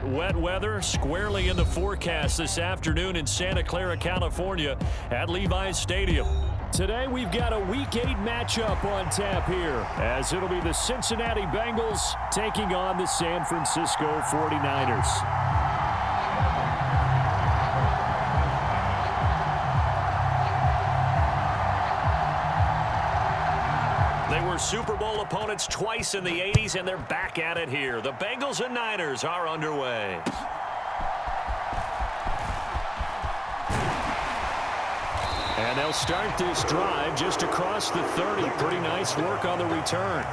Wet weather squarely in the forecast this afternoon in Santa Clara, California at Levi's Stadium. Today we've got a Week 8 matchup on tap here, as it'll be the Cincinnati Bengals taking on the San Francisco 49ers. They were Super Bowl opponents twice in the 80s, and they're back at it here. The Bengals and Niners are underway. And they'll start this drive just across the 30. Pretty nice work on the return.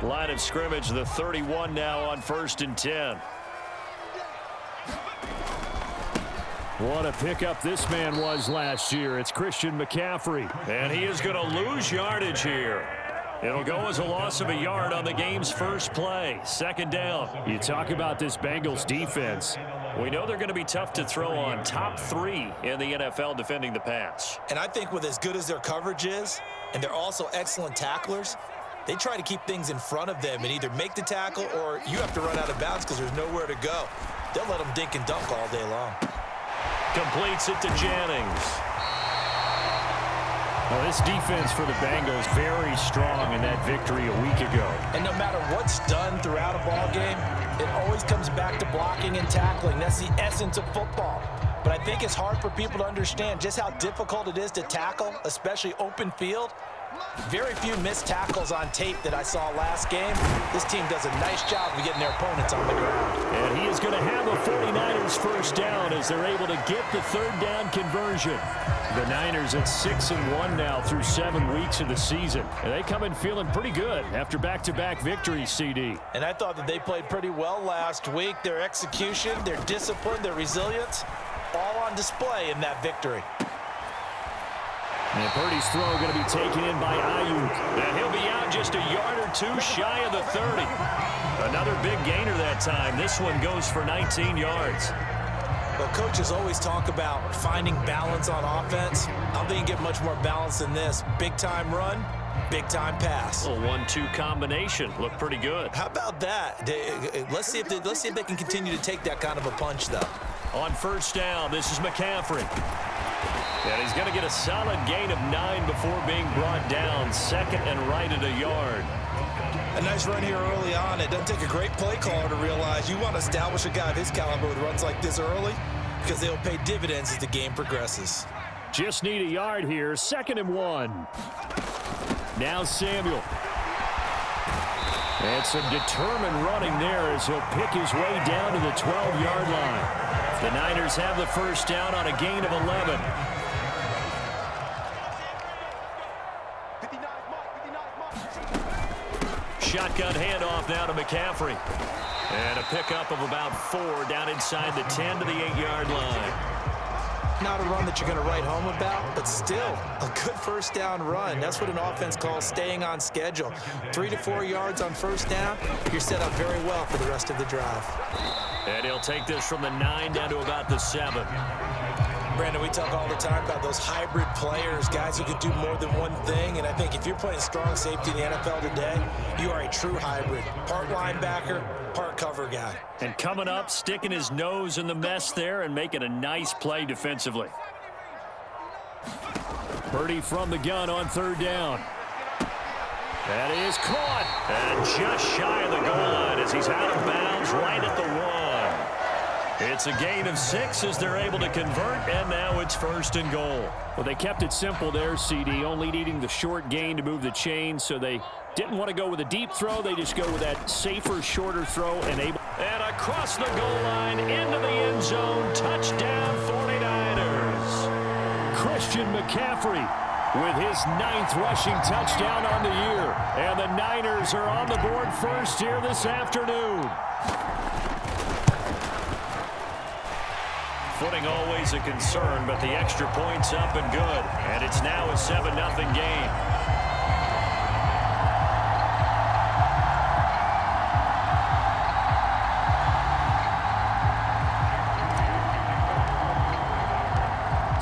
Line of scrimmage, the 31 now on 1st and 10. What a pickup this man was last year. It's Christian McCaffrey. And he is going to lose yardage here. It'll go as a loss of a yard on the game's first play. 2nd down. You talk about this Bengals defense. We know they're going to be tough to throw on. Top 3 in the NFL defending the pass. And I think with as good as their coverage is, and they're also excellent tacklers, they try to keep things in front of them and either make the tackle or you have to run out of bounds because there's nowhere to go. They'll let them dink and dunk all day long. Completes it to Jennings. Well, this defense for the Bengals very strong in that victory a week ago. And no matter what's done throughout a ball game, it always comes back to blocking and tackling. That's the essence of football. But I think it's hard for people to understand just how difficult it is to tackle, especially open field. Very few missed tackles on tape that I saw last game. This team does a nice job of getting their opponents on the ground. And he is going to have a 49ers first down as they're able to get the 3rd down conversion. The Niners at 6-1 now through 7 weeks of the season. And they come in feeling pretty good after back-to-back victories, CD. And I thought that they played pretty well last week. Their execution, their discipline, their resilience, all on display in that victory. And Purdy's throw going to be taken in by Ayuk. And he'll be out just a yard or 2 shy of the 30. Another big gainer that time. This one goes for 19 yards. Well, coaches always talk about finding balance on offense. I don't think you get much more balance than this. Big-time run, big-time pass. A 1-2 combination. Looked pretty good. How about that? Let's see if they can continue to take that kind of a punch, though. On 1st down, this is McCaffrey. And he's going to get a solid gain of 9 before being brought down. 2nd and right at a yard. A nice run here early on. It doesn't take a great play caller to realize you want to establish a guy of his caliber with runs like this early because they'll pay dividends as the game progresses. Just need a yard here. 2nd and 1. Now Samuel. And some determined running there as he'll pick his way down to the 12-yard line. The Niners have the first down on a gain of 11. Shotgun handoff now to McCaffrey. And a pickup of about 4 down inside the 10 to the 8-yard line. Not a run that you're going to write home about, but still a good first down run. That's what an offense calls staying on schedule. 3 to 4 yards on first down, you're set up very well for the rest of the drive. And he'll take this from the 9 down to about the 7. Brandon, we talk all the time about those hybrid players, guys who can do more than one thing. And I think if you're playing strong safety in the NFL today, you are a true hybrid. Part linebacker, part cover guy. And coming up, sticking his nose in the mess there and making a nice play defensively. Purdy from the gun on 3rd down. That is caught. And just shy of the goal line as he's out of bounds right at the 1. It's a gain of 6 as they're able to convert, and now it's 1st and goal. Well, they kept it simple there, CD, only needing the short gain to move the chain, so they didn't want to go with a deep throw. They just go with that safer, shorter throw. And across the goal line, into the end zone, touchdown 49ers. Christian McCaffrey with his 9th rushing touchdown on the year. And the Niners are on the board first here this afternoon. Footing always a concern, but the extra point's up and good. And it's now a 7-0 game.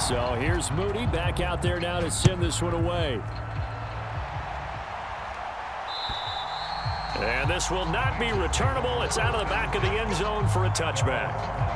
So here's Moody back out there now to send this one away. And this will not be returnable. It's out of the back of the end zone for a touchback.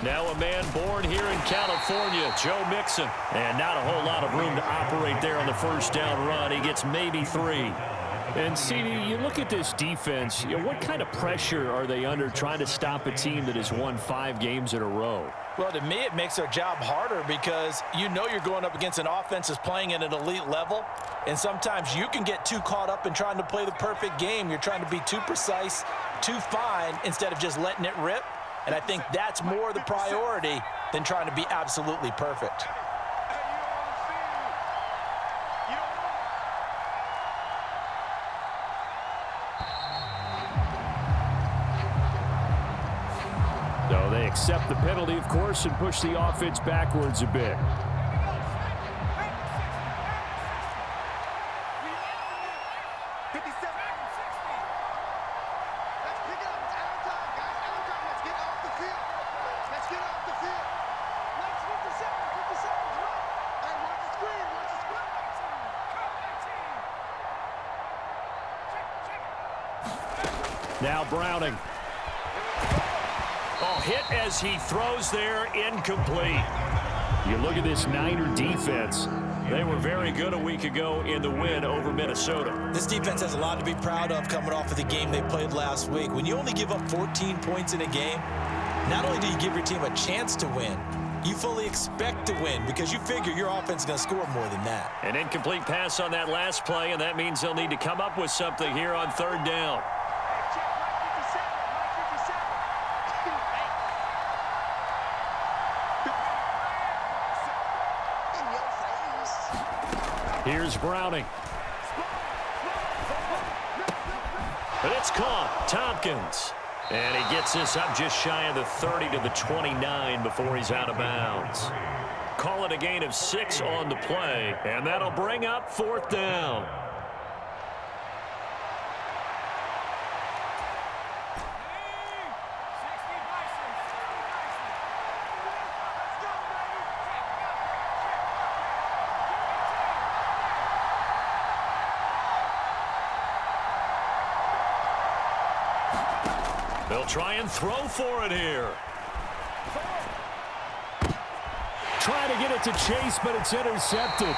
Now a man born here in California, Joe Mixon. And not a whole lot of room to operate there on the first down run. He gets maybe 3. And, CD, you look at this defense, what kind of pressure are they under trying to stop a team that has won 5 games in a row? Well, to me, it makes their job harder because you know you're going up against an offense that's playing at an elite level. And sometimes you can get too caught up in trying to play the perfect game. You're trying to be too precise, too fine, instead of just letting it rip. And I think that's more the priority than trying to be absolutely perfect. So they accept the penalty, of course, and push the offense backwards a bit. Now Browning. Oh, hit as he throws there, incomplete. You look at this Niner defense. They were very good a week ago in the win over Minnesota. This defense has a lot to be proud of coming off of the game they played last week. When you only give up 14 points in a game, not only do you give your team a chance to win, you fully expect to win because you figure your offense is going to score more than that. An incomplete pass on that last play, and that means they'll need to come up with something here on third down. Here's Browning. But it's caught. Tompkins. And he gets this up just shy of the 30 to the 29 before he's out of bounds. Call it a gain of 6 on the play, and that'll bring up fourth down. They'll try and throw for it here. Trying to get it to Chase, but it's intercepted.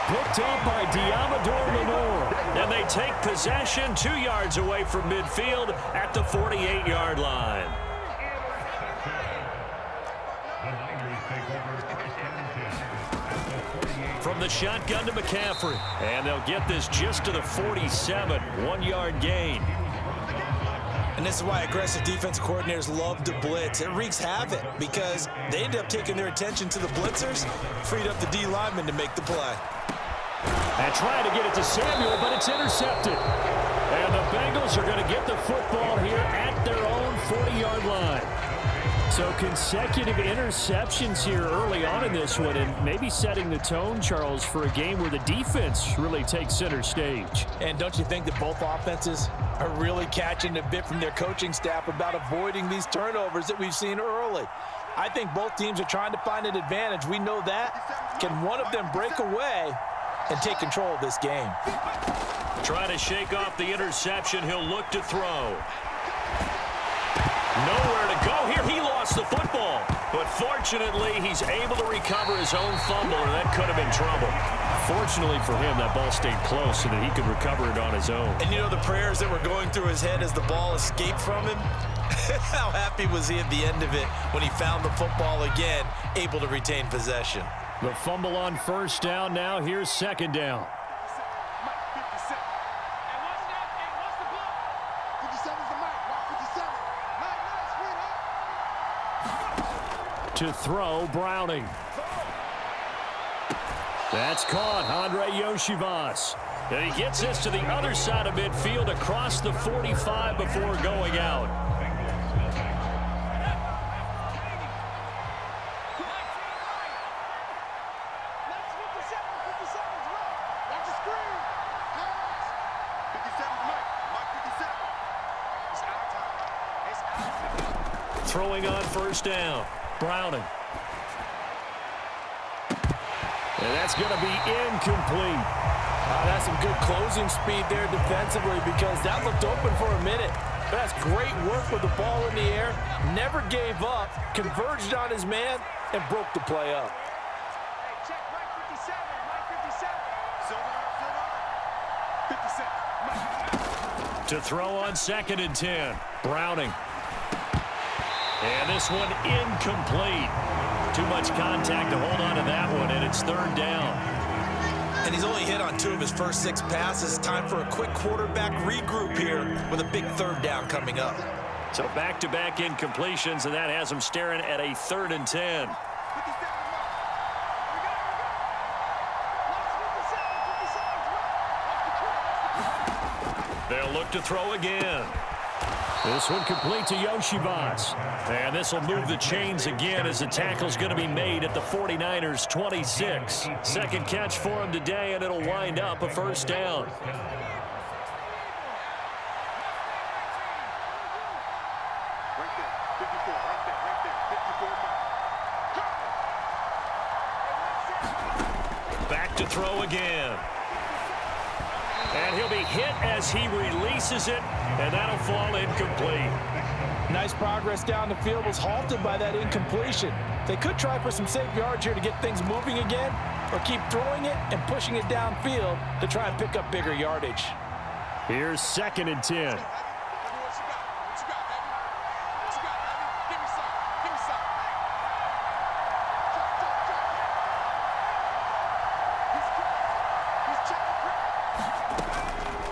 Picked up by Diamador Lenore. And they take possession 2 yards away from midfield at the 48-yard line. From the shotgun to McCaffrey. And they'll get this just to the 47. 1-yard gain. And this is why aggressive defensive coordinators love to blitz. It wreaks havoc because they end up taking their attention to the blitzers, freed up the D lineman to make the play. And trying to get it to Samuel, but it's intercepted. And the Bengals are going to get the football here at their own 40-yard line. So consecutive interceptions here early on in this one, and maybe setting the tone, Charles, for a game where the defense really takes center stage. And don't you think that both offenses are really catching a bit from their coaching staff about avoiding these turnovers that we've seen early? I think both teams are trying to find an advantage. We know that. Can one of them break away and take control of this game? Trying to shake off the interception. He'll look to throw. Nowhere to go here. He lost the football. But fortunately, he's able to recover his own fumble, or that could have been trouble. Fortunately for him, that ball stayed close so that he could recover it on his own. And you know the prayers that were going through his head as the ball escaped from him? How happy was he at the end of it when he found the football again, able to retain possession? The fumble on first down. Now here's second down. To throw, Browning. That's caught, Andre Yoshivas. And he gets this to the other side of midfield across the 45 before going out. Throwing on first down. Browning. And that's going to be incomplete. That's some good closing speed there defensively because that looked open for a minute. But that's great work with the ball in the air. Never gave up, converged on his man, and broke the play up. Check right 57, right 57. To throw on 2nd and 10. Browning. And this one incomplete. Too much contact to hold on to that one, and it's 3rd down. And he's only hit on 2 of his first 6 passes. Time for a quick quarterback regroup here with a big 3rd down coming up. So back-to-back incompletions, and that has him staring at a 3rd and 10. They'll look to throw again. This one complete to Yoshivas. And this will move the chains again as the tackle's going to be made at the 49ers 26. Second catch for him today, and it'll wind up a 1st down. Back to throw again. And he'll be hit as he releases it, and that'll fall incomplete. Nice progress down the field, was halted by that incompletion. They could try for some safe yards here to get things moving again, or keep throwing it and pushing it downfield to try and pick up bigger yardage. Here's 2nd and 10.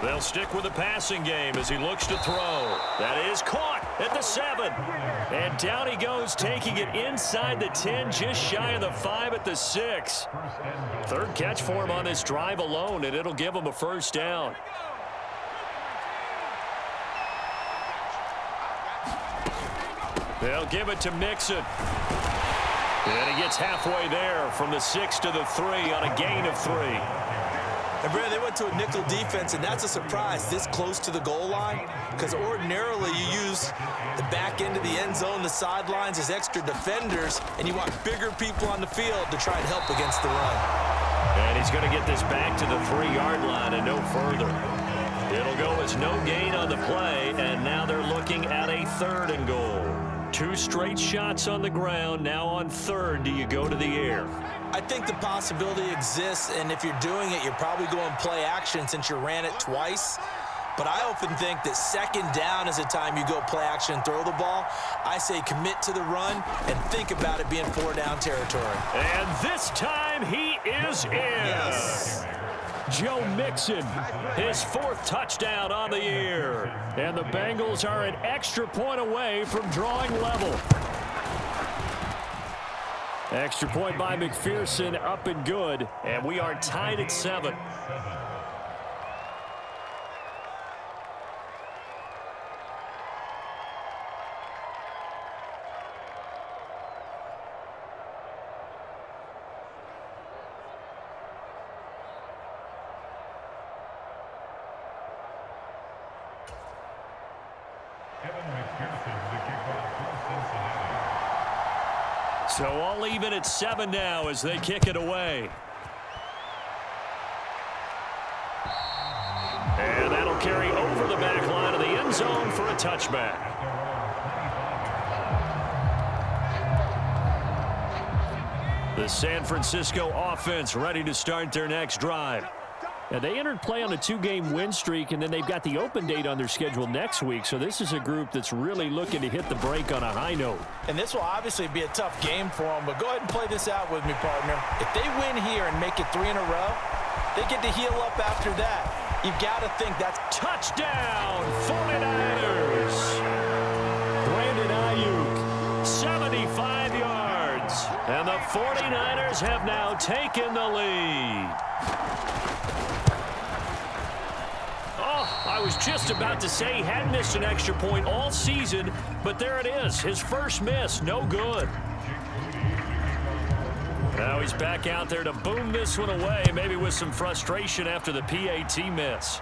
They'll stick with the passing game as he looks to throw. That is caught at the 7. And down he goes, taking it inside the 10, just shy of the 5 at the 6. 3rd catch for him on this drive alone, and it'll give him a 1st down. They'll give it to Mixon. And he gets halfway there from the 6 to the 3 on a gain of 3. And Brad, they went to a nickel defense, and that's a surprise this close to the goal line, because ordinarily you use the back end of the end zone, the sidelines as extra defenders, and you want bigger people on the field to try and help against the run. And he's going to get this back to the 3-yard line and no further. It'll go as no gain on the play, and now they're looking at a 3rd and goal. 2 straight shots on the ground. Now on 3rd, do you go to the air? I think the possibility exists, and if you're doing it, you're probably going play action since you ran it twice. But I often think that 2nd down is the time you go play action and throw the ball. I say commit to the run and think about it being 4-down territory. And this time he is in. Yes. Joe Mixon, his 4th touchdown on the year. And the Bengals are an extra point away from drawing level. Extra point by McPherson, up and good. And we are tied at 7. So all even at 7 now as they kick it away. And that'll carry over the back line of the end zone for a touchback. The San Francisco offense ready to start their next drive. Now, they entered play on a 2-game win streak, and then they've got the open date on their schedule next week. So this is a group that's really looking to hit the break on a high note. And this will obviously be a tough game for them, but go ahead and play this out with me, partner. If they win here and make it 3 in a row, they get to heal up after that. You've got to think that's touchdown, 49ers. Brandon Ayuk, 75 yards. And the 49ers have now taken the lead. Oh, I was just about to say he had missed an extra point all season, but there it is. His first miss, no good. Now he's back out there to boom this one away, maybe with some frustration after the PAT miss.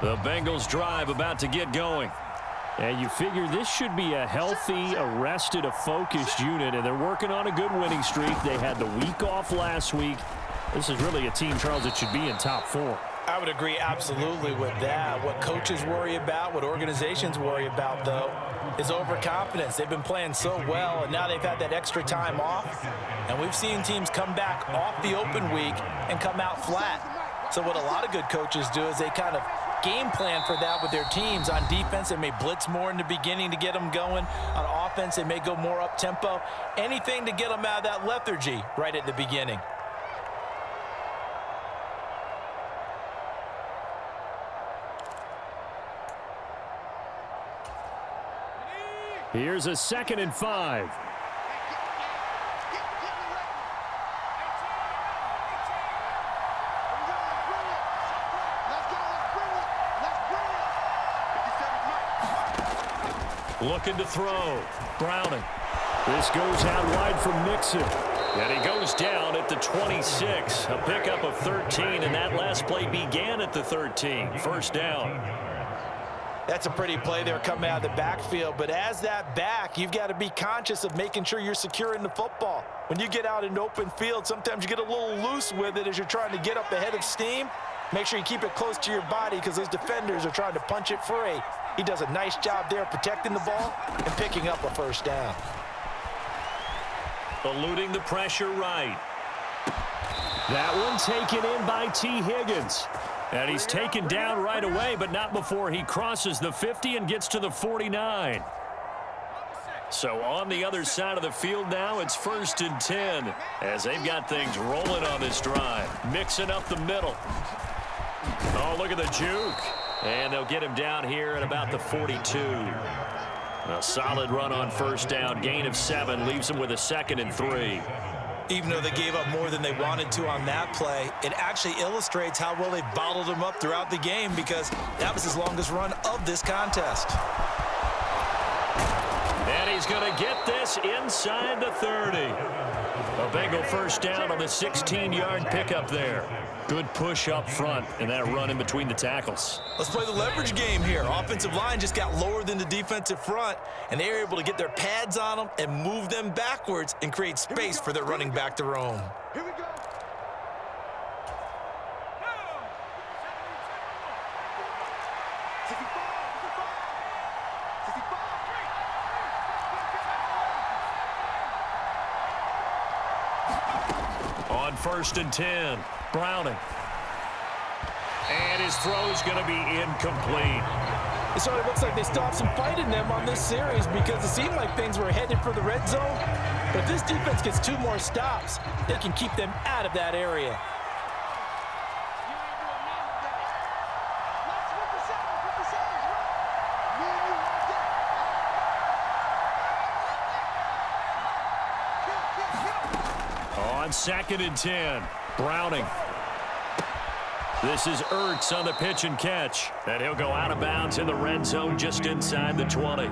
The Bengals drive about to get going. And you figure this should be a healthy, arrested, a focused unit, and they're working on a good winning streak. They had the week off last week. This is really a team, Charles, that should be in top 4. I would agree absolutely with that. What coaches worry about, what organizations worry about, though, is overconfidence. They've been playing so well, and now they've had that extra time off. And we've seen teams come back off the open week and come out flat. So what a lot of good coaches do is they kind of game plan for that with their teams. On defense, they may blitz more in the beginning to get them going. On offense, they may go more up-tempo. Anything to get them out of that lethargy right at the beginning. Here's a 2nd and 5. Looking to throw. Browning. This goes out wide from Nixon. And he goes down at the 26. A pickup of 13, and that last play began at the 13. First down. That's a pretty play there coming out of the backfield. But as that back, you've got to be conscious of making sure you're securing the football. When you get out in open field, sometimes you get a little loose with it as you're trying to get up ahead of steam. Make sure you keep it close to your body because those defenders are trying to punch it free. He does a nice job there protecting the ball and picking up a first down. Eluding the pressure right. That one taken in by T. Higgins. And he's taken down right away, but not before he crosses the 50 and gets to the 49. So on the other side of the field now, it's 1st and 10 as they've got things rolling on this drive. Mixing up the middle. Oh, look at the juke. And they'll get him down here at about the 42. A solid run on first down. Gain of 7 leaves him with a 2nd and 3. Even though they gave up more than they wanted to on that play, it actually illustrates how well they bottled him up throughout the game because that was his longest run of this contest. And he's going to get this inside the 30. A Bengal first down on the 16-yard pickup there. Good push up front and that run in between the tackles. Let's play the leverage game here. Offensive line just got lower than the defensive front, and they were able to get their pads on them and move them backwards and create space for their running back to roam. Here we go. On 1st and 10, Browning. And his throw's going to be incomplete. It sort of looks like they stopped some fight in them on this series because it seemed like things were headed for the red zone. But if this defense gets 2 more stops, they can keep them out of that area. On 2nd and 10, Browning. This is Ertz on the pitch and catch. And he'll go out of bounds in the red zone just inside the 20.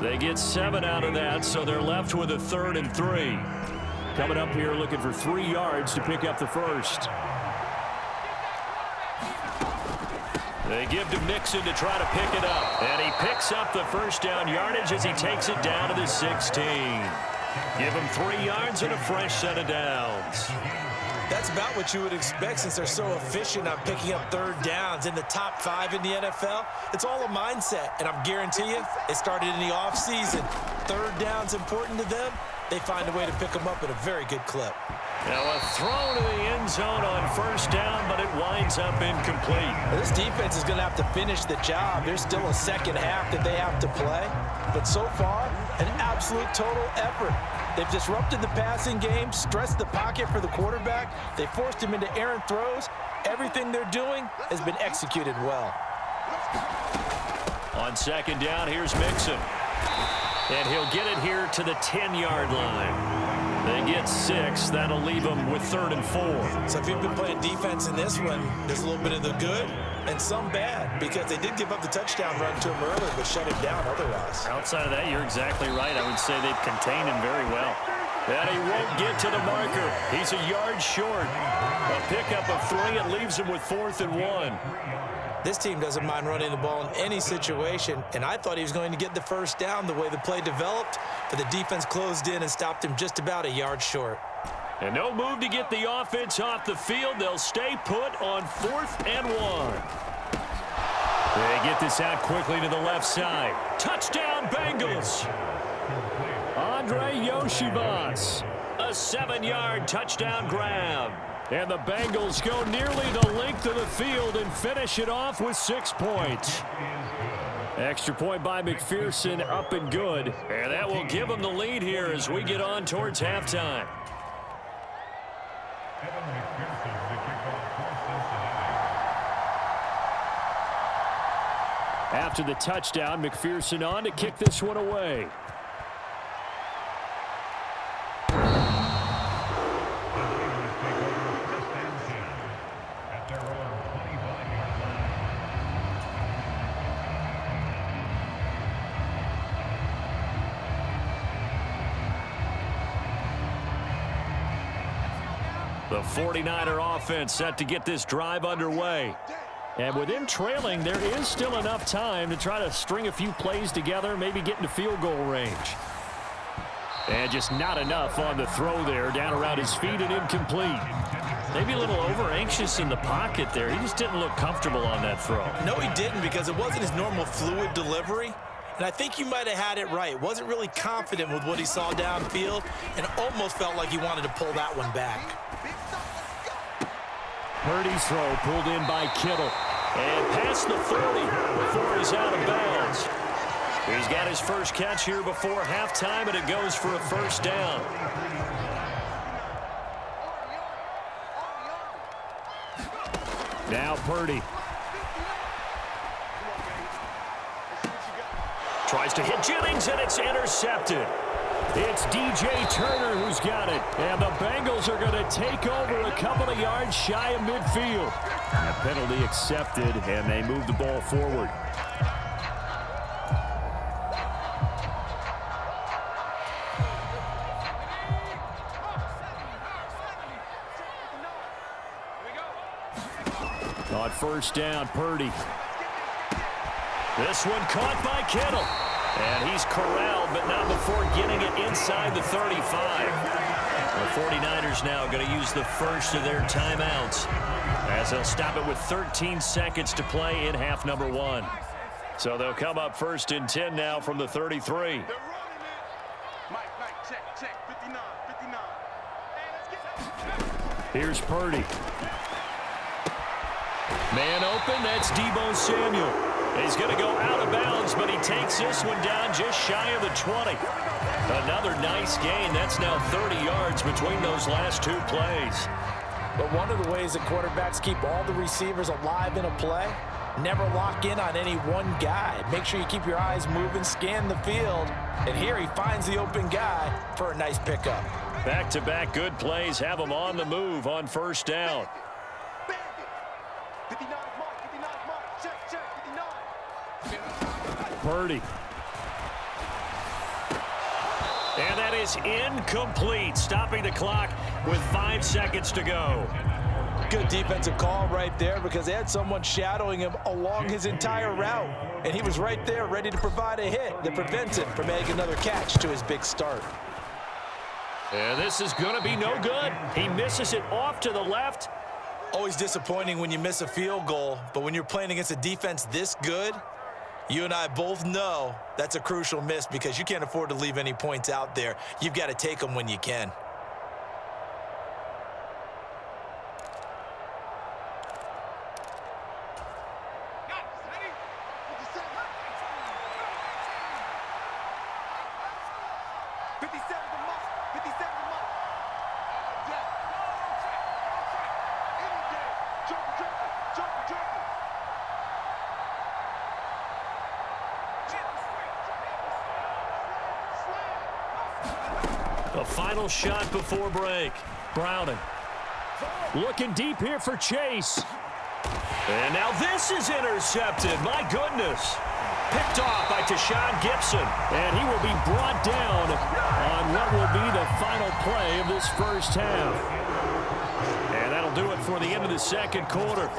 They get 7 out of that, so they're left with a 3rd and 3. Coming up here looking for 3 yards to pick up the first. They give to Mixon to try to pick it up. And he picks up the first down yardage as he takes it down to the 16. Give him 3 yards and a fresh set of downs. That's about what you would expect since they're so efficient on picking up 3rd downs in the top 5 in the NFL. It's all a mindset, and I'm guarantee you it started in the offseason. 3rd down's important to them, they find a way to pick them up at a very good clip. Now a throw to the end zone on first down, but it winds up incomplete. This defense is going to have to finish the job. There's still a second half that they have to play. But so far, an absolute total effort. They've disrupted the passing game, stressed the pocket for the quarterback. They forced him into errant throws. Everything they're doing has been executed well. On second down, here's Mixon. And he'll get it here to the 10-yard line. They get 6. That'll leave them with 3rd and 4. So if you've been playing defense in this one, there's a little bit of the good and some bad, because they did give up the touchdown run to him earlier, but shut him down otherwise. Outside of that, you're exactly right. I would say they've contained him very well. And he won't get to the marker. He's a yard short. A pickup of 3. It leaves him with 4th and 1. This team doesn't mind running the ball in any situation, and I thought he was going to get the first down the way the play developed, but the defense closed in and stopped him just about a yard short. And no move to get the offense off the field. They'll stay put on 4th and 1. They get this out quickly to the left side. Touchdown, Bengals. Andre Yoshivas, a 7-yard touchdown grab. And the Bengals go nearly the length of the field and finish it off with 6 points. Extra point by McPherson, up and good. And that will give them the lead here as we get on towards halftime. After the touchdown, McPherson on to kick this one away. The 49er offense set to get this drive underway. And with them trailing, there is still enough time to try to string a few plays together, maybe get into field goal range. And just not enough on the throw there, down around his feet and incomplete. Maybe a little over-anxious in the pocket there. He just didn't look comfortable on that throw. No, he didn't, because it wasn't his normal fluid delivery. And I think you might have had it right. Wasn't really confident with what he saw downfield and almost felt like he wanted to pull that one back. Purdy's throw pulled in by Kittle. And past the 40 before he's out of bounds. He's got his first catch here before halftime, and it goes for a first down. Now Purdy. Tries to hit Jennings, and it's intercepted. It's DJ Turner who's got it. And the Bengals are going to take over a couple of yards shy of midfield. A penalty accepted, and they move the ball forward. On first down, Purdy. This one caught by Kittle. And he's corralled, but not before getting it inside the 35. The 49ers now going to use the first of their timeouts, as they'll stop it with 13 seconds to play in half number 1. So they'll come up first and 10 now from the 33. Here's Purdy. Man open, that's Deebo Samuel. He's going to go out of bounds, but he takes this one down just shy of the 20. Another nice gain. That's now 30 yards between those last 2 plays. But one of the ways that quarterbacks keep all the receivers alive in a play, never lock in on any one guy. Make sure you keep your eyes moving, scan the field, and here he finds the open guy for a nice pickup. Back-to-back good plays have him on the move on first down. Purdy. And that is incomplete, stopping the clock with 5 seconds to go. Good defensive call right there, because they had someone shadowing him along his entire route, and he was right there ready to provide a hit that prevents him from making another catch to his big start. And this is going to be no good. He misses it off to the left. Always disappointing when you miss a field goal, but when you're playing against a defense this good, You and I both know that's a crucial miss because you can't afford to leave any points out there. You've got to take them when you can. A final shot before break. Browning. Looking deep here for Chase. And now this is intercepted. My goodness. Picked off by Tashawn Gibson. And he will be brought down on what will be the final play of this first half. And that'll do it for the end of the second quarter.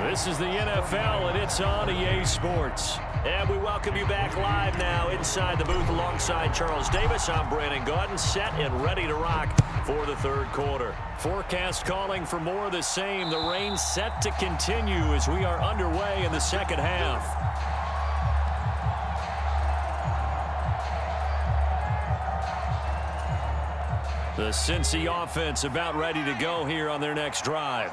This is the NFL, and it's on EA Sports. And we welcome you back live now inside the booth alongside Charles Davis. I'm Brandon Gaudin, set and ready to rock for the third quarter. Forecast calling for more of the same. The rain set to continue as we are underway in the second half. The Cincy offense about ready to go here on their next drive.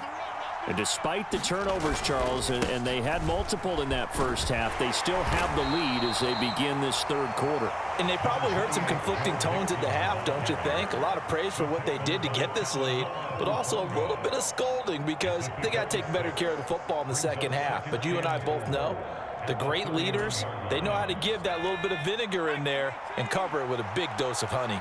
And despite the turnovers, Charles, and they had multiple in that first half, they still have the lead as they begin this third quarter. And they probably heard some conflicting tones at the half, don't you think? A lot of praise for what they did to get this lead, but also a little bit of scolding because they got to take better care of the football in the second half. But you and I both know the great leaders, they know how to give that little bit of vinegar in there and cover it with a big dose of honey.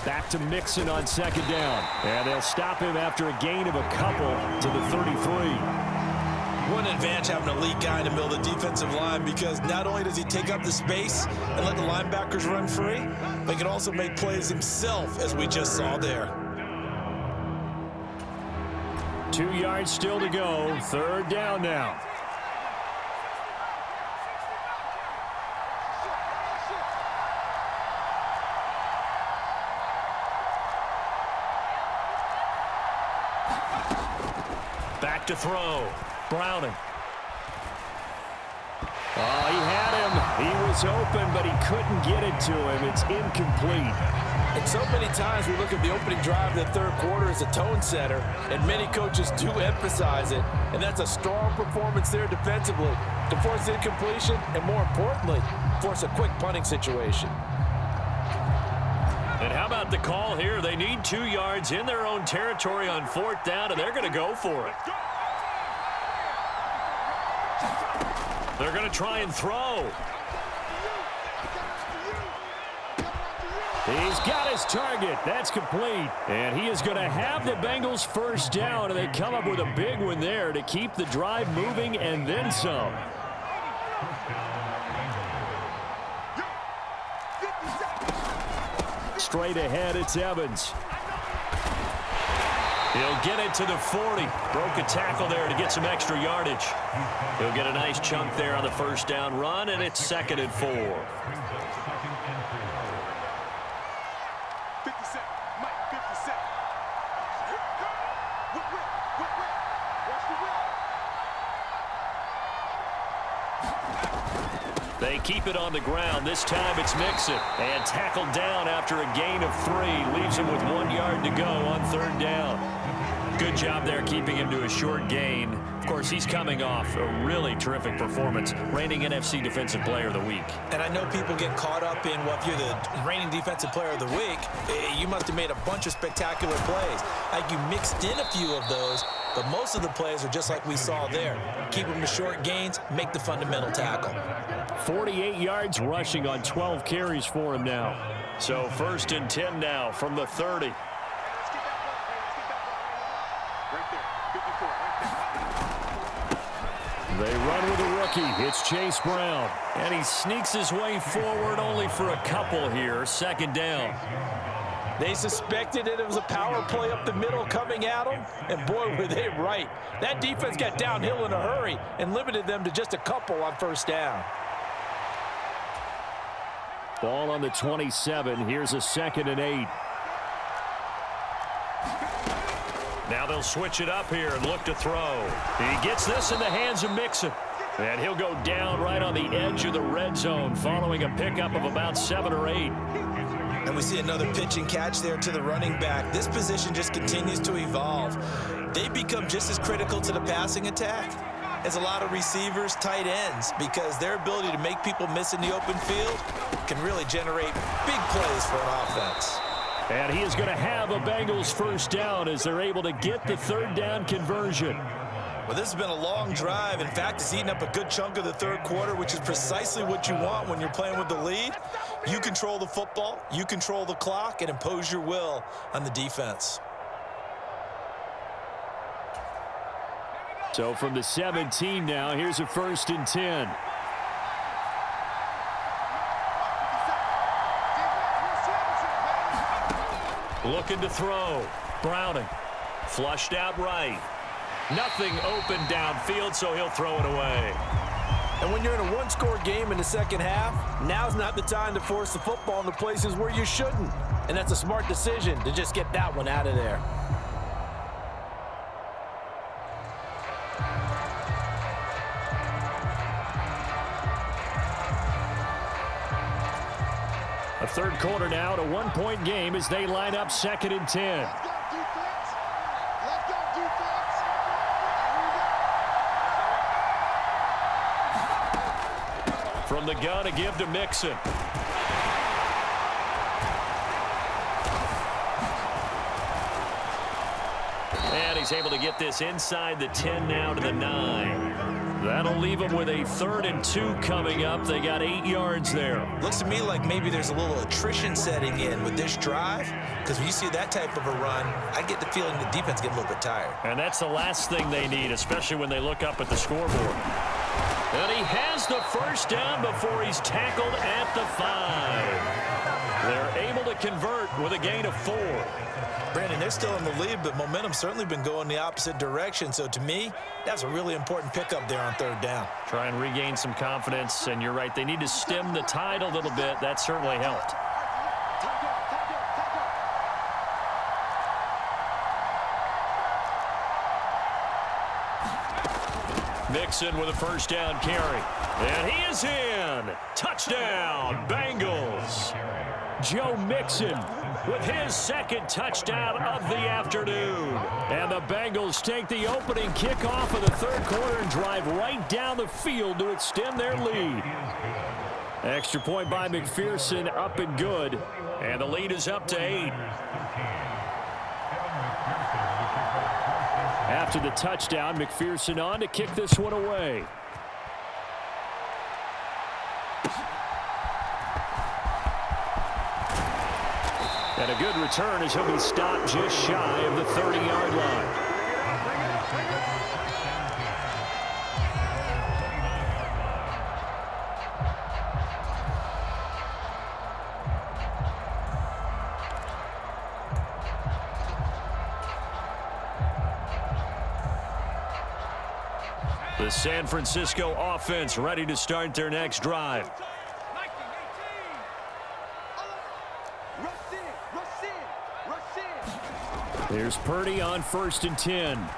Back to Mixon on second down. And they'll stop him after a gain of a couple to the 33. What an advantage having a elite guy in the middle of the defensive line because not only does he take up the space and let the linebackers run free, but he can also make plays himself, as we just saw there. 2 yards still to go. Third down now. Back to throw. Browning. Oh, he had him. He was open, but he couldn't get it to him. It's incomplete. And so many times we look at the opening drive of the third quarter as a tone setter, and many coaches do emphasize it. And that's a strong performance there defensively to force incompletion and, more importantly, force a quick punting situation. And how about the call here? They need 2 yards in their own territory on fourth down, and they're going to go for it. They're going to try and throw. He's got his target. That's complete. And he is going to have the Bengals first down, and they come up with a big one there to keep the drive moving and then some. Straight ahead, it's Evans. He'll get it to the 40. Broke a tackle there to get some extra yardage. He'll get a nice chunk there on the first down run, and it's 2nd and 4. 50 Mike, 50 They keep it on the ground. This time it's Mixon. And tackled down after a gain of 3. Leaves him with 1 yard to go on third down. Good job there keeping him to a short gain. Of course, he's coming off a really terrific performance. Reigning NFC Defensive Player of the Week. And I know people get caught up in, well, if you're the reigning Defensive Player of the Week, you must have made a bunch of spectacular plays. Like you mixed in a few of those, but most of the plays are just like we saw there. Keep them to short gains, make the fundamental tackle. 48 yards rushing on 12 carries for him now. So 1st and 10 now from the 30. They run with a rookie. It's Chase Brown. And he sneaks his way forward only for a couple here. 2nd down. They suspected that it was a power play up the middle coming at them, and boy, were they right. That defense got downhill in a hurry and limited them to just a couple on first down. Ball on the 27. Here's a 2nd and 8. Now they'll switch it up here and look to throw. He gets this in the hands of Mixon. And he'll go down right on the edge of the red zone following a pickup of about 7 or 8. And we see another pitch and catch there to the running back. This position just continues to evolve. They become just as critical to the passing attack as a lot of receivers, tight ends, because their ability to make people miss in the open field can really generate big plays for an offense. And he is going to have a Bengals first down as they're able to get the third down conversion. Well, this has been a long drive. In fact, it's eaten up a good chunk of the third quarter, which is precisely what you want when you're playing with the lead. You control the football, you control the clock, and impose your will on the defense. So from the 17 now, here's a 1st and 10. Looking to throw. Browning. Flushed out right. Nothing open downfield, so he'll throw it away. And when you're in a one-score game in the second half, now's not the time to force the football in the places where you shouldn't. And that's a smart decision to just get that one out of there. A third quarter now, to 1-point game as they line up 2nd and 10. From the gun, a give to Mixon. And he's able to get this inside the 10 now to the 9. That'll leave them with a 3rd and 2 coming up. They got 8 yards there. Looks to me like maybe there's a little attrition setting in with this drive, because when you see that type of a run, I get the feeling the defense gets a little bit tired. And that's the last thing they need, especially when they look up at the scoreboard. And he has the first down before he's tackled at the 5. They're able to convert with a gain of 4. Brandon, they're still in the lead, but momentum's certainly been going the opposite direction. So to me, that's a really important pickup there on 3rd down. Try and regain some confidence, and you're right, they need to stem the tide a little bit. That certainly helped. Mixon with a first down carry. And he is in. Touchdown, Bengals. Joe Mixon with his 2nd touchdown of the afternoon. And the Bengals take the opening kickoff of the third quarter and drive right down the field to extend their lead. Extra point by McPherson, up and good. And the lead is up to 8. After the touchdown, McPherson on to kick this one away. And a good return as he'll be stopped just shy of the 30-yard line. The San Francisco offense ready to start their next drive. Here's Purdy on 1st and 10.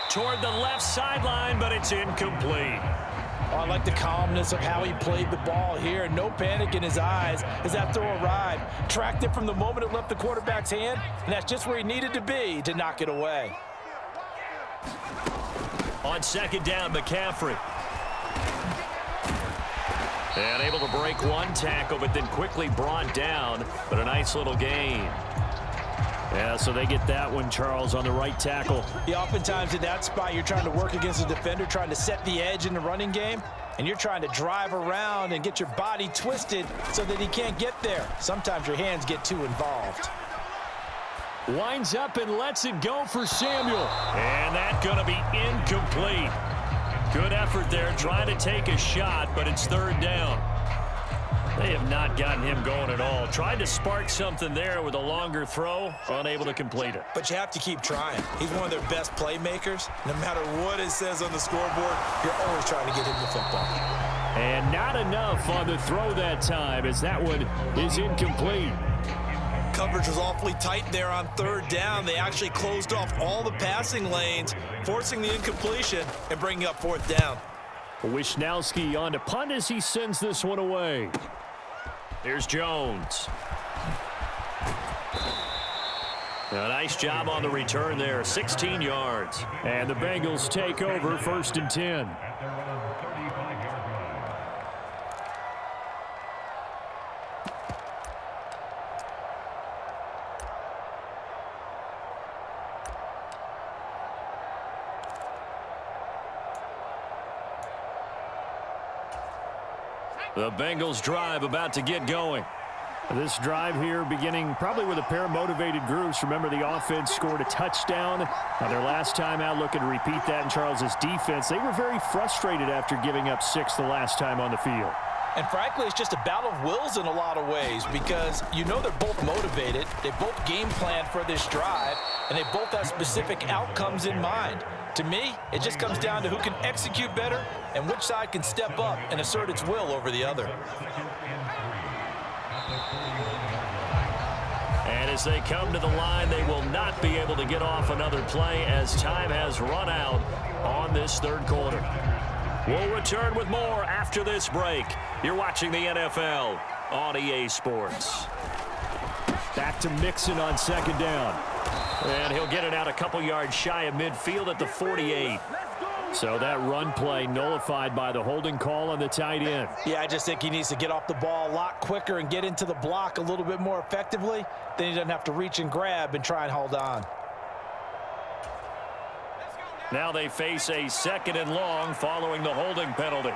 Toward the left sideline, but it's incomplete. Oh, I like the calmness of how he played the ball here. No panic in his eyes as that throw arrived. Tracked it from the moment it left the quarterback's hand, and that's just where he needed to be to knock it away. On 2nd down, McCaffrey. And able to break one tackle, but then quickly brought down. But a nice little gain. Yeah, so they get that one, Charles, on the right tackle. Yeah, oftentimes in that spot, you're trying to work against a defender, trying to set the edge in the running game, and you're trying to drive around and get your body twisted so that he can't get there. Sometimes your hands get too involved. Winds up and lets it go for Samuel. And that's going to be incomplete. Good effort there, trying to take a shot, but it's 3rd down. They have not gotten him going at all. Tried to spark something there with a longer throw, unable to complete it. But you have to keep trying. He's one of their best playmakers. No matter what it says on the scoreboard, you're always trying to get him the football. And not enough on the throw that time, as that one is incomplete. coverage was awfully tight there on third down. They actually closed off all the passing lanes, forcing the incompletion and bringing up fourth down. Wishnowski on to punt as he sends this one away. Here's Jones. A nice job on the return there, 16 yards. And the Bengals take over 1st and 10. The Bengals drive about to get going. This drive here beginning probably with a pair of motivated groups. Remember, the offense scored a touchdown. Their last time out, looking to repeat that in Charles's defense. They were very frustrated after giving up 6 the last time on the field. And frankly, it's just a battle of wills in a lot of ways because you know they're both motivated. They both game planned for this drive, and they both have specific outcomes in mind. To me, it just comes down to who can execute better and which side can step up and assert its will over the other. And as they come to the line, they will not be able to get off another play as time has run out on this third quarter. We'll return with more after this break. You're watching the NFL on EA Sports. Back to Mixon on 2nd down. And he'll get it out a couple yards shy of midfield at the 48. So that run play nullified by the holding call on the tight end. Yeah, I just think he needs to get off the ball a lot quicker and get into the block a little bit more effectively. Then he doesn't have to reach and grab and try and hold on. Now they face a 2nd and long following the holding penalty.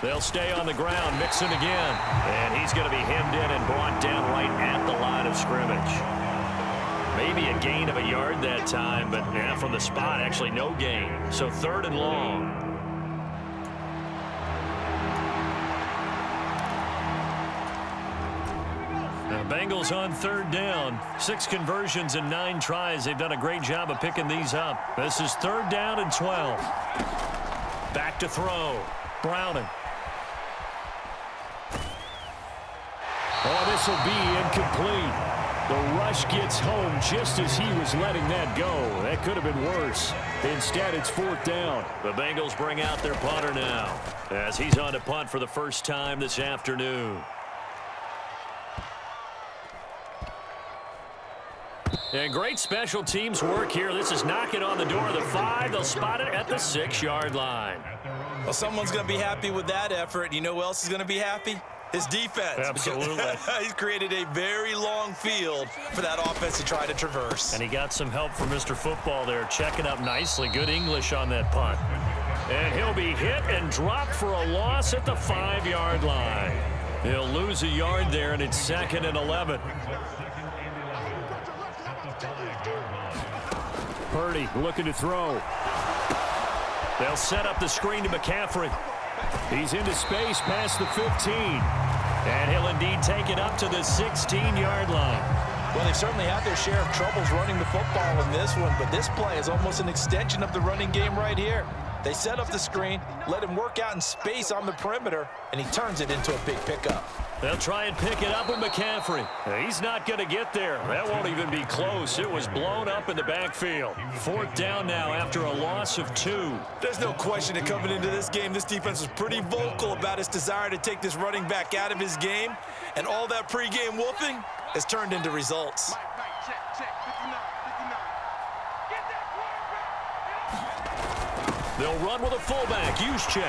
They'll stay on the ground, Mixon again. And he's going to be hemmed in and brought down right at the line of scrimmage. Maybe a gain of a yard that time, but yeah, from the spot, actually no gain. So 3rd and long. The Bengals on 3rd down. 6 conversions and 9 tries. They've done a great job of picking these up. This is 3rd down and 12. Back to throw. Browning. Oh, this will be incomplete. The rush gets home just as he was letting that go. That could have been worse. Instead, it's 4th down. The Bengals bring out their punter now as he's on to punt for the first time this afternoon. And great special teams work here. This is knocking on the door of the 5. They'll spot it at the 6-yard line. Well, someone's going to be happy with that effort. You know who else is going to be happy? His defense. Absolutely. He's created a very long field for that offense to try to traverse. And he got some help from Mr. Football there, checking up nicely. Good English on that punt. And he'll be hit and dropped for a loss at the 5-yard line. He'll lose a yard there, and it's 2nd and 11. Purdy looking to throw. They'll set up the screen to McCaffrey. He's into space past the 15. And he'll indeed take it up to the 16-yard line. Well, they've certainly had their share of troubles running the football in this one, but this play is almost an extension of the running game right here. They set up the screen, let him work out in space on the perimeter, and he turns it into a big pickup. They'll try and pick it up with McCaffrey. He's not going to get there. That won't even be close. It was blown up in the backfield. 4th down now after a loss of 2. There's no question that coming into this game, this defense was pretty vocal about its desire to take this running back out of his game, and all that pregame wolfing has turned into results. Check, 59, 59. Get that quarterback. They'll run with a fullback, Juszczyk.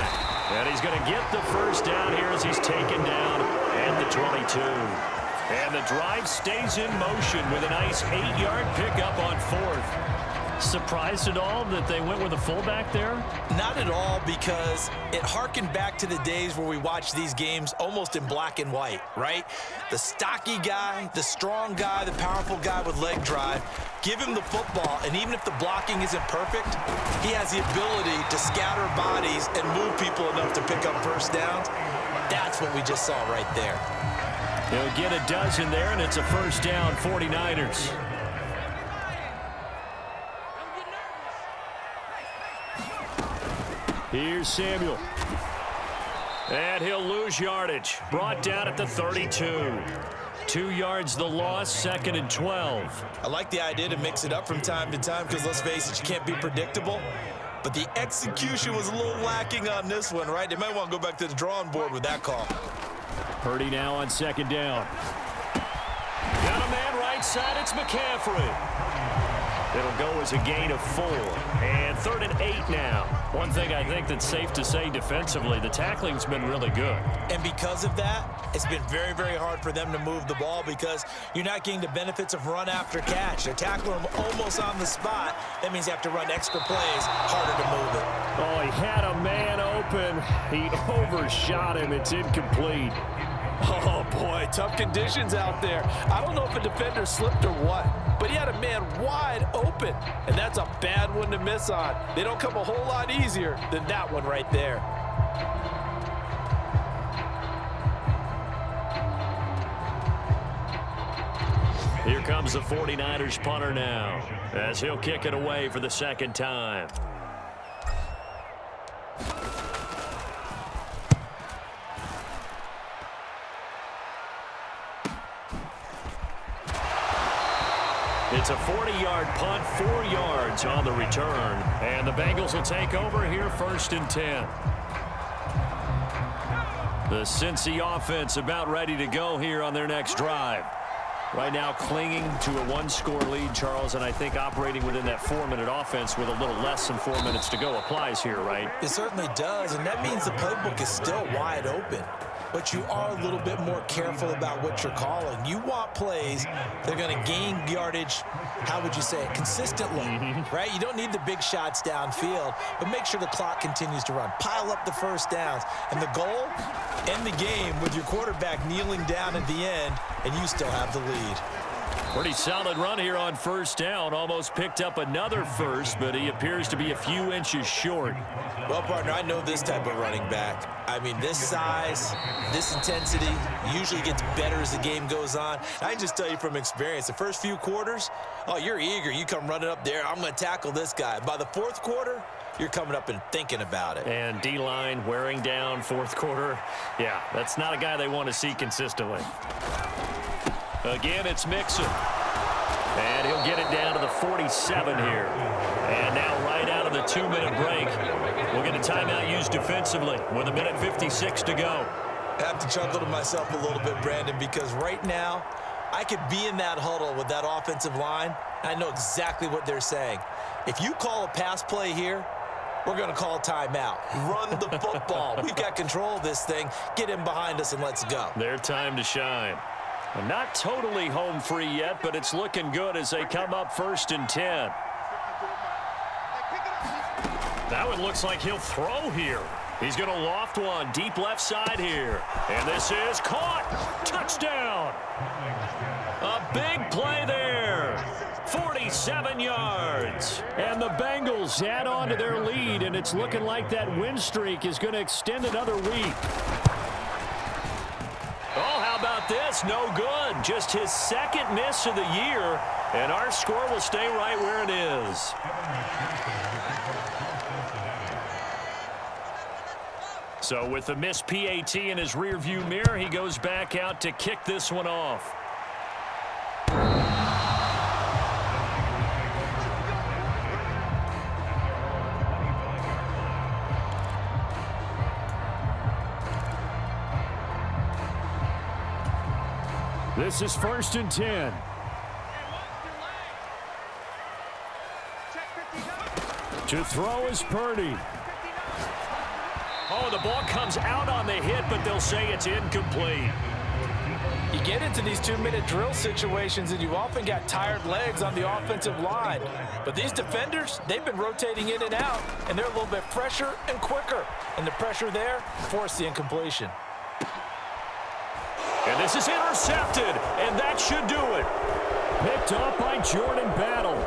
And he's going to get the first down here as he's taken down at the 22. And the drive stays in motion with a nice 8-yard pickup on 4th. Surprised at all that they went with a fullback there? Not at all, because it harkened back to the days where we watched these games almost in black and white, right? The stocky guy, the strong guy, the powerful guy with leg drive. Give him the football, and even if the blocking isn't perfect, he has the ability to scatter bodies and move people enough to pick up first downs. That's what we just saw right there. He'll get a dozen there, and it's a first down, 49ers. Here's Samuel. And he'll lose yardage. Brought down at the 32. 2 yards the loss, 2nd and 12. I like the idea to mix it up from time to time because, let's face it, you can't be predictable. But the execution was a little lacking on this one, right? They might want to go back to the drawing board with that call. Purdy now on 2nd down. Got a man right side. It's McCaffrey. It'll go as a gain of 4. And 3rd and 8 now. One thing I think that's safe to say defensively, the tackling's been really good. And because of that, it's been very, very hard for them to move the ball because you're not getting the benefits of run after catch. They're tackling them almost on the spot. That means you have to run extra plays, harder to move it. Oh, he had a man open. He overshot him. It's incomplete. Oh, boy, tough conditions out there. I don't know if a defender slipped or what, but he had a man wide open, and that's a bad one to miss on. They don't come a whole lot easier than that one right there. Here comes the 49ers punter now, as he'll kick it away for the 2nd time. It's a 40-yard punt, 4 yards on the return. And the Bengals will take over here 1st and 10. The Cincy offense about ready to go here on their next drive. Right now clinging to a 1-score lead, Charles, and I think operating within that 4-minute offense with a little less than 4 minutes to go applies here, right? It certainly does, and that means the playbook is still wide open. But you are a little bit more careful about what you're calling. You want plays that are going to gain yardage, how would you say it, consistently, right? You don't need the big shots downfield, but make sure the clock continues to run. Pile up the first downs. And the goal, end the game with your quarterback kneeling down at the end, and you still have the lead. Pretty solid run here on 1st down. Almost picked up another first, but he appears to be a few inches short. Well, partner, I know this type of running back. I mean, this size, this intensity usually gets better as the game goes on. I can just tell you from experience, the first few quarters, oh, you're eager. You come running up there, I'm going to tackle this guy. By the 4th quarter, you're coming up and thinking about it. And D-line wearing down 4th quarter. Yeah, that's not a guy they want to see consistently. Again, it's Mixon. And he'll get it down to the 47 here. And now right out of the 2-minute break, we'll get a timeout used defensively with 1:56 to go. I have to chuckle to myself a little bit, Brandon, because right now I could be in that huddle with that offensive line, and I know exactly what they're saying. If you call a pass play here, we're going to call timeout. Run the football. We've got control of this thing. Get in behind us and let's go. Their time to shine. Not totally home free yet, but it's looking good as they come up 1st and 10. That one looks like he'll throw here. He's going to loft one deep left side here. And this is caught. Touchdown. A big play there. 47 yards. And the Bengals add on to their lead, and it's looking like that win streak is going to extend another week. Oh, how about this? No good. Just his 2nd miss of the year, and our score will stay right where it is. So with the missed PAT in his rearview mirror, he goes back out to kick this one off. This is 1st and 10. To throw is Purdy. Oh, the ball comes out on the hit, but they'll say it's incomplete. You get into these 2-minute drill situations, and you've often got tired legs on the offensive line. But these defenders, they've been rotating in and out, and they're a little bit fresher and quicker. And the pressure there forced the incompletion. And this is intercepted, and that should do it. Picked up by Jordan Battle.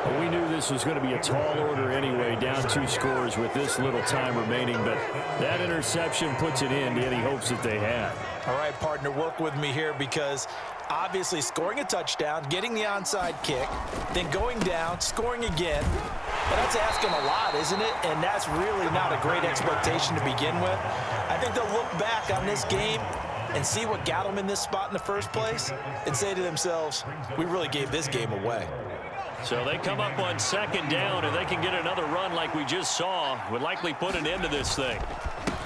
Well, we knew this was going to be a tall order anyway, down 2 scores with this little time remaining, but that interception puts it in to any hopes that they had. All right, partner, work with me here because obviously scoring a touchdown, getting the onside kick, then going down, scoring again. But that's asking a lot, isn't it? And that's really not a great expectation to begin with. I think they'll look back on this game and see what got them in this spot in the first place and say to themselves, we really gave this game away. So they come up on second down, and they can get another run like we just saw. Would likely put an end to this thing.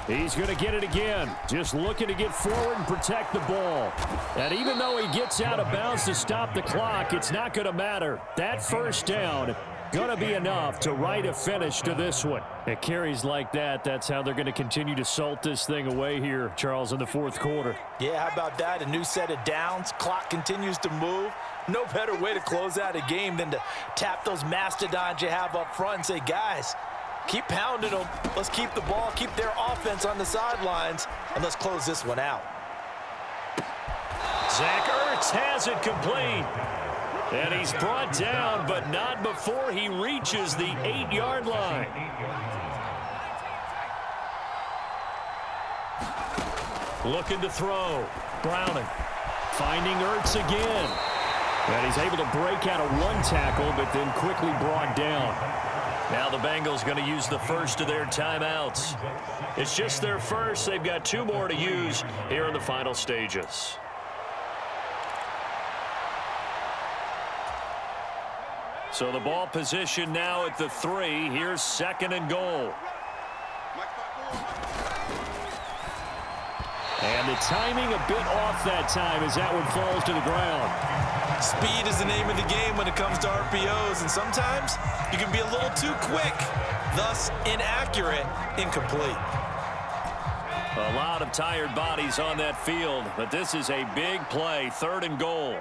He's going to get it again. Just looking to get forward and protect the ball. And even though he gets out of bounds to stop the clock, it's not going to matter. That first down going to be enough to write a finish to this one. It carries like that. That's how they're going to continue to salt this thing away here, Charles, in the fourth quarter. Yeah, how about that? A new set of downs. Clock continues to move. No better way to close out a game than to tap those mastodons you have up front and say, guys, keep pounding them. Let's keep the ball, keep their offense on the sidelines, and let's close this one out. Zach Ertz has it complete. And he's brought down, but not before he reaches the 8-yard line. Looking to throw. Browning. Finding Ertz again. And he's able to break out of one tackle, but then quickly brought down. Now the Bengals going to use the first of their timeouts. It's just their first. They've got 2 more to use here in the final stages. So the ball position now at the 3. Here's second and goal. And the timing a bit off that time as that one falls to the ground. Speed is the name of the game when it comes to RPOs, and sometimes you can be a little too quick, thus inaccurate, incomplete. A lot of tired bodies on that field, but this is a big play, third and goal.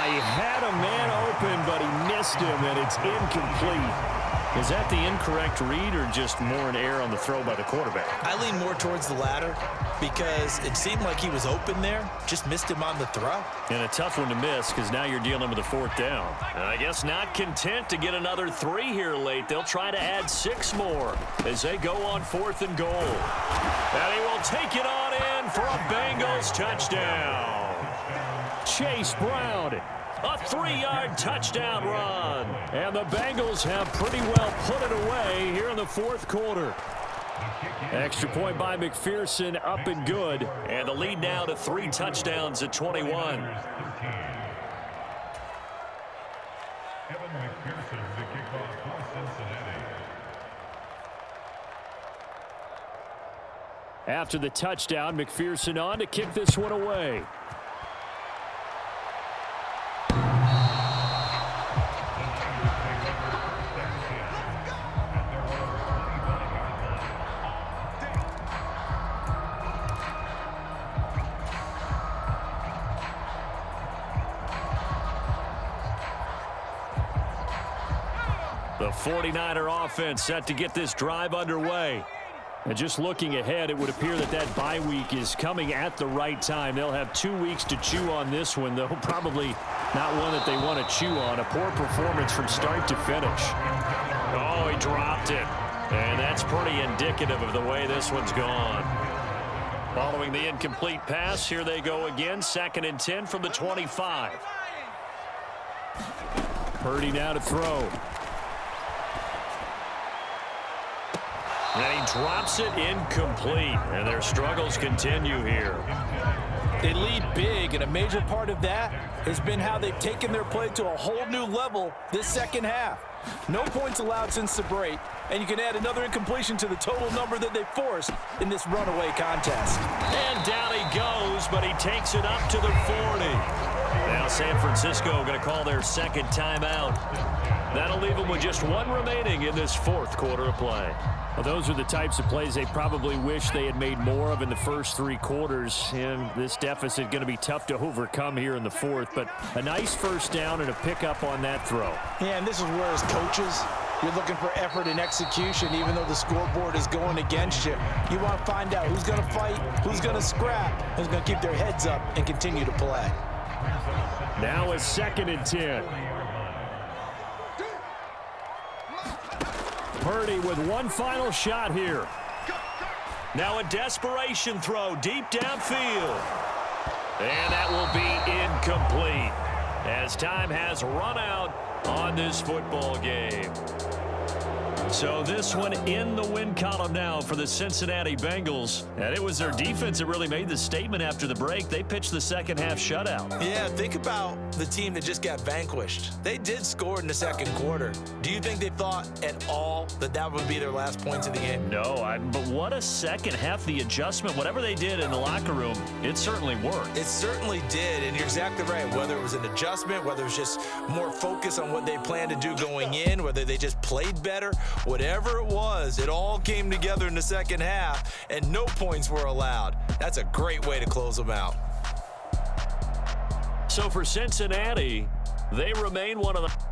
He had a man open, but he missed him, and it's incomplete. Is that the incorrect read or just more an error on the throw by the quarterback? I lean more towards the latter because it seemed like he was open there, just missed him on the throw. And a tough one to miss because now you're dealing with a fourth down. And I guess not content to get another 3 here late. They'll try to add 6 more as they go on fourth and goal. And he will take it on in for a Bengals touchdown. Chase Brown. A 3-yard touchdown run. And the Bengals have pretty well put it away here in the fourth quarter. Extra point by McPherson, up and good. And the lead now to 3 touchdowns at 21. After the touchdown, McPherson on to kick this one away. The 49er offense set to get this drive underway. And just looking ahead, it would appear that that bye week is coming at the right time. They'll have 2 weeks to chew on this one, though probably not one that they want to chew on. A poor performance from start to finish. Oh, he dropped it. And that's pretty indicative of the way this one's gone. Following the incomplete pass, here they go again. 2nd and 10 from the 25. Purdy now to throw. And he drops it incomplete. And their struggles continue here. They lead big, and a major part of that has been how they've taken their play to a whole new level this second half. No points allowed since the break, and you can add another incompletion to the total number that they forced in this runaway contest. And down he goes, but he takes it up to the 40. Now San Francisco going to call their second timeout. That'll leave them with just 1 remaining in this fourth quarter of play. Well, those are the types of plays they probably wish they had made more of in the first 3 quarters. And this deficit going to be tough to overcome here in the fourth. But a nice first down and a pickup on that throw. Yeah, and this is where as coaches, you're looking for effort and execution, even though the scoreboard is going against you. You want to find out who's going to fight, who's going to scrap, who's going to keep their heads up and continue to play. Now a 2nd and 10. Purdy with one final shot here. Now a desperation throw deep downfield. And that will be incomplete as time has run out on this football game. So this one in the win column now for the Cincinnati Bengals. And it was their defense that really made the statement after the break. They pitched the second half shutout. Yeah, think about the team that just got vanquished. They did score in the second quarter. Do you think they thought at all that that would be their last points of the game? No, but what a second half. The adjustment, whatever they did in the locker room, it certainly worked. It certainly did, and you're exactly right. Whether it was an adjustment, whether it was just more focus on what they planned to do going in, whether they just played better, whatever it was, it all came together in the second half, and no points were allowed. That's a great way to close them out. So for Cincinnati, they remain one of the